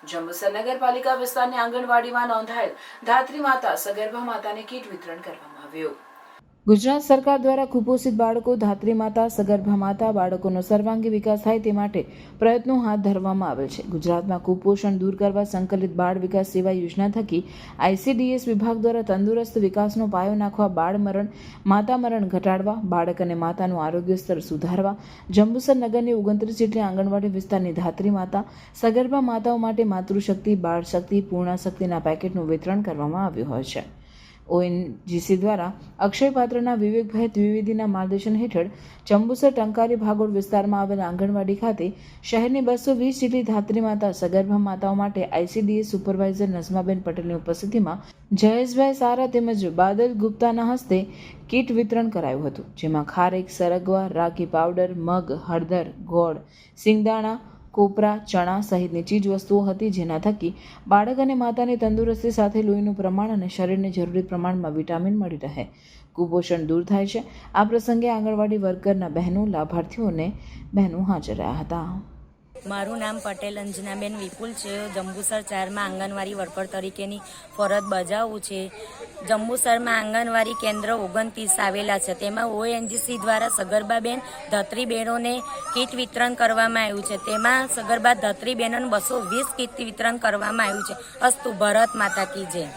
જંબુસર નગરપાલિકા વિસ્તારની આંગણવાડીમાં નોંધાયેલ ધાત્રી માતા સગર્ભા માતાને કીટ વિતરણ કરવામાં આવ્યું। ગુજરાત સરકાર દ્વારા કુપોષિત બાળકો, ધાત્રી માતા, સગર્ભા માતા બાળકોનો સર્વાંગી વિકાસ થાય તે માટે પ્રયત્નો હાથ ધરવામાં આવેલ છે। ગુજરાતમાં કુપોષણ દૂર કરવા સંકલિત બાળ વિકાસ સેવા યોજના થકી ICDS વિભાગ દ્વારા તંદુરસ્ત વિકાસનો પાયો નાખવા, બાળ મરણ, માતા મરણ ઘટાડવા, બાળક અને માતાનું આરોગ્ય સ્તર સુધારવા જંબુસર નગરની 29 જેટલી આંગણવાડી વિસ્તારની ધાત્રી માતા, સગર્ભા માતાઓ માટે માતૃશક્તિ, બાળ શક્તિ, પૂર્ણાશક્તિના પેકેટનું વિતરણ કરવામાં આવ્યું હોય છે। ONGC દ્વારા અક્ષય પાત્રના વિવેકભાઈ દ્વિવેદીના માર્ગદર્શન હેઠળ જંબુસર ટંકારી ભાગોળ વિસ્તારમાં આવેલ આંગણવાડી ખાતે શહેરની 220 જેટલી ધાત્રી માતા, સગર્ભા માતાઓ માટે ICDS સુપરવાઇઝર નઝમાબેન પટેલની ઉપસ્થિતિમાં જયેશભાઈ સારા તેમજ બાદલ ગુપ્તાના હસ્તે કીટ વિતરણ કરાયું હતું, જેમાં ખારેક, સરગવા, રાગી પાવડર, મગ, હળદર, ગોળ, સિંગદાણા, કોપરા, ચણા સહિતની ચીજ વસ્તુઓ હતી, જેના થકી બાળક અને માતાની તંદુરસ્તી સાથે લોહીનું પ્રમાણ અને શરીરને જરૂરી પ્રમાણમાં વિટામિન મળી રહે, કુપોષણ દૂર થાય છે। આ પ્રસંગે આંગણવાડી વર્કરના બહેનો હાજર રહ્યા હતા। મારું નામ પટેલ અંજનાબેન વિપુલ છે। જંબુસર 4માં આંગણવાડી વર્કર તરીકેની ફરજ બજાવું છે। જંબુસરમાં આંગણવાડી કેન્દ્ર 29 આવેલા છે, તેમાં ONGC દ્વારા સગર્ભા બેન, ધાત્રી બહેનોને કીટ વિતરણ કરવામાં આવ્યું છે। તેમાં સગર્ભા ધાત્રી બહેનોને 220 કીટ વિતરણ કરવામાં આવ્યું છે। અસ્તુ ભારત માતા કી જય।